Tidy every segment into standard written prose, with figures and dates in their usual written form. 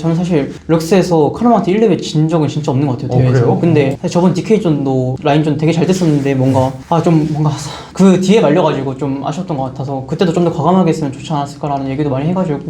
저는 사실 럭스에서 카르마한테 1레벨 진 적은 진짜 없는 것 같아요, 대회에서. 그래요? 근데 사실 저번 DK전도 라인전 되게 잘 됐었는데 뭔가 그 뒤에 말려가지고 좀 아쉬웠던 것 같아서 그때도 좀 더 과감하게 했으면 좋지 않았을까라는 얘기도 많이 해가지고.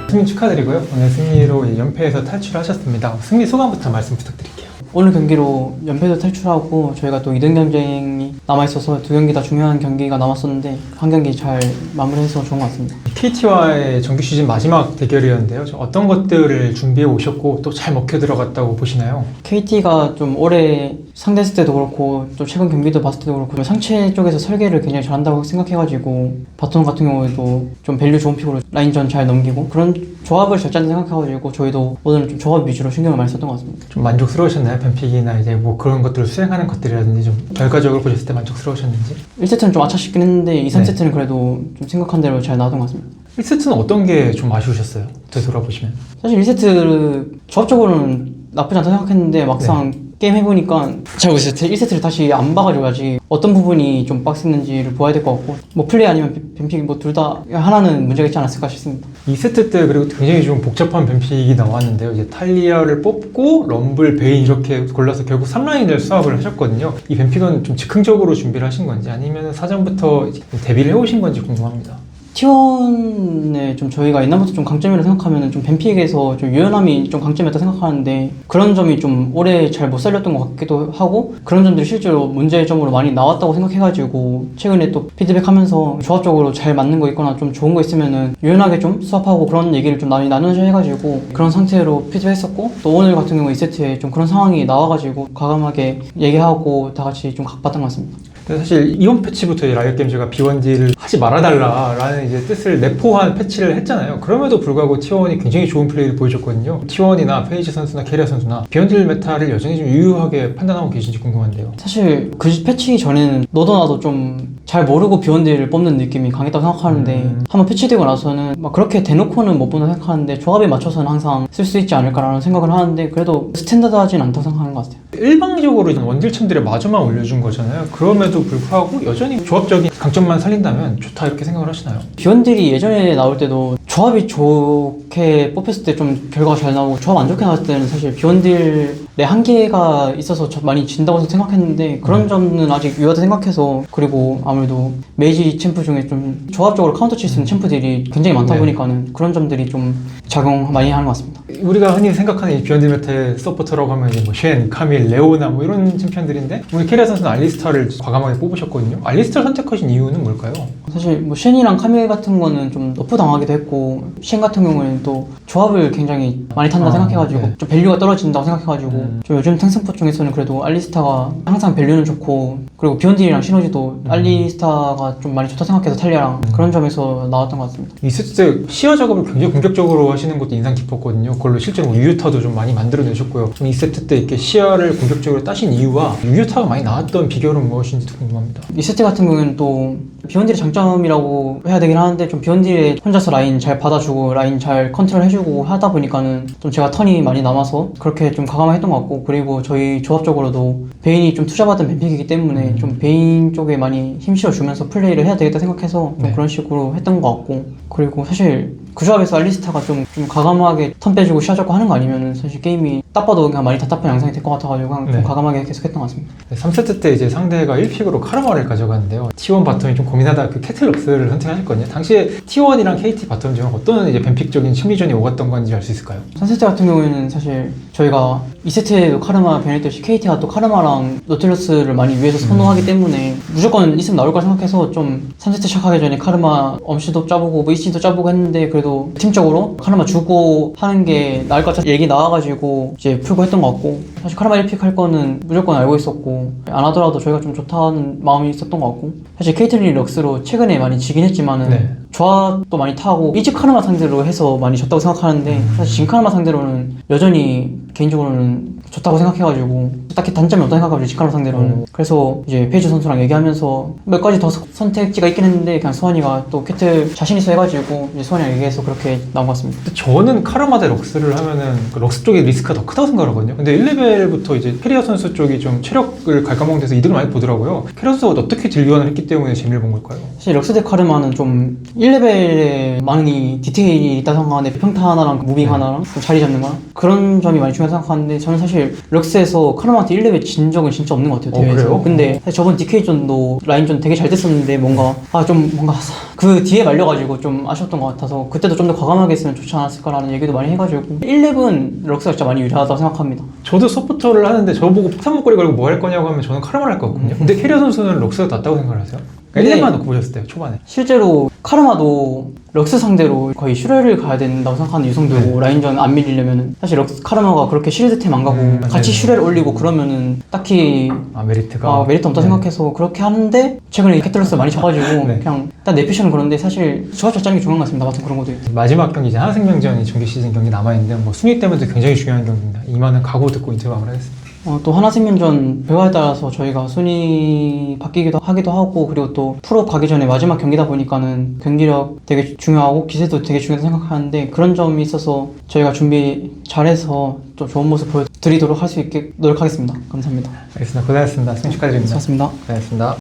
승리 축하드리고요. 오늘 승리로 연패에서 탈출하셨습니다. 승리 소감부터 말씀 부탁드릴게요. 오늘 경기로 연패도 탈출하고 저희가 또 2등 경쟁이 남아있어서 2경기 다 중요한 경기가 남았었는데 한 경기 잘 마무리해서 좋은 것 같습니다. KT와의 정규 시즌 마지막 대결이었는데요. 어떤 것들을 준비해 오셨고 또 잘 먹혀 들어갔다고 보시나요? KT가 좀 올해 상대했을 때도 그렇고 또 최근 경기도 봤을 때도 그렇고 상체 쪽에서 설계를 굉장히 잘한다고 생각해가지고 바톤 같은 경우에도 좀 밸류 좋은 픽으로 라인전 잘 넘기고 그런 조합을 잘 짠다 생각해가지고 저희도 오늘은 좀 조합 위주로 신경을 많이 썼던 것 같습니다. 좀 만족스러우셨나요? 뱀픽이나 이제 뭐 그런 것들을 수행하는 것들이라든지 좀 결과적으로 보셨을 때 만족스러우셨는지? 1세트는 1세트는 좀 아차 싶긴 했는데 2, 3세트는 그래도 좀 생각한 대로 잘 나왔던 것 같습니다. 1세트는 어떤 게 좀 아쉬우셨어요? 되돌아보시면. 사실 1세트 조합적으로는 나쁘지 않다 생각했는데 막상 게임 해보니까 제가 1세트를 다시 안 봐가지고 아직 어떤 부분이 좀 빡셌는지를 보아야 될 것 같고 뭐 플레이 아니면 뱀픽 뭐 둘 다 하나는 문제가 있지 않았을까 싶습니다. 2세트 때 그리고 굉장히 좀 복잡한 뱀픽이 나왔는데요. 이제 탈리아를 뽑고 럼블, 베인 이렇게 골라서 결국 3라인을 수합을 하셨거든요. 이 뱀픽은 좀 즉흥적으로 준비를 하신 건지 아니면 사전부터 대비를 해오신 건지 궁금합니다. T1에 좀 저희가 옛날부터 좀 강점이라고 생각하면 좀 뱀픽에서 좀 유연함이 좀 강점이었다 생각하는데 그런 점이 좀 오래 잘 못 살렸던 것 같기도 하고 그런 점들이 실제로 문제점으로 많이 나왔다고 생각해가지고 최근에 또 피드백하면서 조합적으로 잘 맞는 거 있거나 좀 좋은 거 있으면은 유연하게 좀 수합하고 그런 얘기를 좀 많이 나누셔 해가지고 그런 상태로 피드백했었고 또 오늘 같은 경우 2세트에 좀 그런 상황이 나와가지고 과감하게 얘기하고 다 같이 좀 각봤던 것 같습니다. 사실 이번 패치부터 라이엇 게임즈가 B1D를 하지 말아달라라는 이제 뜻을 내포한 패치를 했잖아요. 그럼에도 불구하고 T1이 굉장히 좋은 플레이를 보여줬거든요. T1이나 페이지 선수나 캐리어 선수나 B1D 메타를 여전히 좀 유효하게 판단하고 계신지 궁금한데요. 사실 그 패치 전에는 너도 나도 좀 잘 모르고 비원딜을 뽑는 느낌이 강했다고 생각하는데 한번 패치되고 나서는 막 그렇게 대놓고는 못 본다고 생각하는데 조합에 맞춰서는 항상 쓸 수 있지 않을까라는 생각을 하는데 그래도 스탠다드하진 않다고 생각하는 것 같아요. 일방적으로 원딜cham들의 마저만 올려준 거잖아요. 그럼에도 불구하고 여전히 조합적인 강점만 살린다면 좋다 이렇게 생각을 하시나요? 비원딜이 예전에 나올 때도 조합이 좋게 뽑혔을 때 좀 결과가 잘 나오고 조합 안 좋게 나왔을 때는 사실 비원딜의 한계가 있어서 많이 진다고 생각했는데 그런 점은 아직 유효하다 생각해서 그리고 아무래도 메이지 챔프 중에 좀 조합적으로 카운터 칠 수 있는 챔프들이 굉장히 많다 보니까는 그런 점들이 좀 작용 많이 하는 것 같습니다. 우리가 흔히 생각하는 이 비욘드 메타의 서포터라고 하면 이제 뭐 쉔, 카밀, 레오나 뭐 이런 챔피언들인데 우리 캐리어 선수는 알리스타를 과감하게 뽑으셨거든요. 알리스타를 선택하신 이유는 뭘까요? 사실 뭐 쉔이랑 카밀 같은 거는 좀 너프 당하기도 했고 쉔 같은 경우에는 또 조합을 굉장히 많이 탄다 생각해가지고 좀 밸류가 떨어진다고 생각해가지고 좀 요즘 탱승포 중에서는 그래도 알리스타가 항상 밸류는 좋고 그리고 비욘딜이랑 시너지도 알리스타가 좀 많이 좋다 생각해서 탈리아랑 그런 점에서 나왔던 것 같습니다. 이 세트 때 시야 작업을 굉장히 공격적으로 하시는 것도 인상 깊었거든요. 그걸로 실제로 뭐 유유타도 좀 많이 만들어내셨고요. 이 세트 때 이렇게 시야를 공격적으로 따신 이유와 유유타가 많이 나왔던 비결은 무엇인지도 궁금합니다. 이 세트 같은 경우에는 또 비욘딜의 장점이라고 해야 되긴 하는데 좀 비욘딜에 혼자서 라인 잘 받아주고 라인 잘 컨트롤 해주고 하다 보니까는 좀 제가 턴이 많이 남아서 그렇게 좀 과감하게 했던 것 같고 그리고 저희 조합적으로도 베인이 좀 투자받은 뱀픽이기 때문에 좀 베인 쪽에 많이 힘 실어주면서 플레이를 해야 되겠다 생각해서 좀 그런 식으로 했던 것 같고 그리고 사실 그 조합에서 알리스타가 좀 과감하게 턴 빼주고 시야 잡고 하는 거 아니면은 사실 게임이 딱 봐도 그냥 많이 답답한 양상이 될 것 같아가지고 그냥 좀 과감하게 계속 했던 것 같습니다. 3세트 때 이제 상대가 1픽으로 카르마를 가져갔는데요. T1 바텀이 좀 고민하다 그 캐틀럭스를 선택하셨거든요. 당시에 T1이랑 KT 바텀 중 어떤 이제 뱀픽적인 심리전이 오갔던 건지 알 수 있을까요? 3세트 같은 경우에는 사실 저희가 2세트에도 카르마 변했듯이 KT가 또 카르마랑 노틸러스를 많이 위해서 선호하기 때문에 무조건 있으면 나올 걸 생각해서 좀 3세트 시작하기 전에 카르마 엄시도 짜보고 뭐 이씨도 짜보고 했는데 그래도 팀적으로 카르마 주고 하는 게 나을 것 같아서 얘기 나와가지고 이제 풀고 했던 것 같고 사실 카르마 1픽 할 거는 무조건 알고 있었고 안 하더라도 저희가 좀 좋다는 마음이 있었던 것 같고 사실 케이틀린 럭스로 최근에 많이 지긴 했지만은 조합도 많이 타고 이집 카르마 상대로 해서 많이 졌다고 생각하는데 사실 진 카르마 상대로는 여전히 개인적으로는 좋다고 생각해가지고 딱히 단점이 없다고 생각하고 진 카르마 상대로는 그래서 이제 페이지 선수랑 얘기하면서 몇 가지 더 선택지가 있긴 했는데 그냥 수환이가 또 캐틀 자신 있어 해가지고 이제 수환이랑 얘기해서 그렇게 나온 것 같습니다. 저는 카르마 대 럭스를 하면은 그 럭스 쪽의 리스크가 더 크다고 생각하거든요. 근데 1레벨 레벨부터 이제 캐리어 선수 쪽이 좀 체력을 갉아먹는 데서 이득을 많이 보더라고요. 캐리어 선수가 어떻게 딜 교환을 했기 때문에 재미를 본 걸까요? 사실 럭스 대 카르마는 좀 1레벨에 많이 디테일이 있다 생각하는데 평타 하나랑 무빙 네. 하나랑 좀 자리 잡는 거랑 그런 점이 많이 중요하다고 생각하는데 저는 사실 럭스에서 카르마한테 1레벨 진 적은 진짜 없는 것 같아요, 대회에서. 그래요? 근데 사실 저번 DK전도 라인전 되게 잘 됐었는데 뭔가 뭔가 그 뒤에 말려가지고 좀 아쉬웠던 것 같아서 그때도 좀 더 과감하게 했으면 좋지 않았을까라는 얘기도 많이 해가지고 1렙은 럭스가 진짜 많이 유리하다고 생각합니다. 저도 서포터를 하는데 저보고 폭탄 목걸이 걸고 뭐 할 거냐고 하면 저는 카르마를 할 거거든요. 근데 캐리어 선수는 럭스가 낫다고 생각을 하세요? 근데 1렙만 놓고 보셨을 때요, 초반에. 실제로 카르마도 럭스 상대로 거의 슈레를 가야 된다고 생각하는 유성들고 네. 라인전 안 밀리려면은 사실 럭스 카르마가 그렇게 실드템 안 가고 같이 네네. 슈레를 올리고 그러면은 딱히 메리트가. 메리트 없다 네. 생각해서 그렇게 하는데 최근에 캐틀러스 많이 져가지고 네. 그냥 일단 내피션은 그런데 사실 저가 짜는 게 중요한 것 같습니다. 아무튼 그런 것도 있고. 마지막 경기 이제 하나생명전이 정규 시즌 경기 남아있는데 뭐 순위 때문에 굉장히 중요한 경기입니다. 이만은 각오 듣고 인터뷰 마무리하겠습니다. 또 하나생명전 결과에 따라서 저희가 순위 바뀌기도 하기도 하고 그리고 또 프로 가기 전에 마지막 경기다 보니까는 경기력 되게 중요하고 기세도 되게 중요하다고 생각하는데 그런 점이 있어서 저희가 준비 잘해서 좀 좋은 모습 보여드리도록 할 수 있게 노력하겠습니다. 감사합니다. 알겠습니다. 고생하셨습니다. 승리 축하드립니다. 수고하셨습니다. 고생하셨습니다.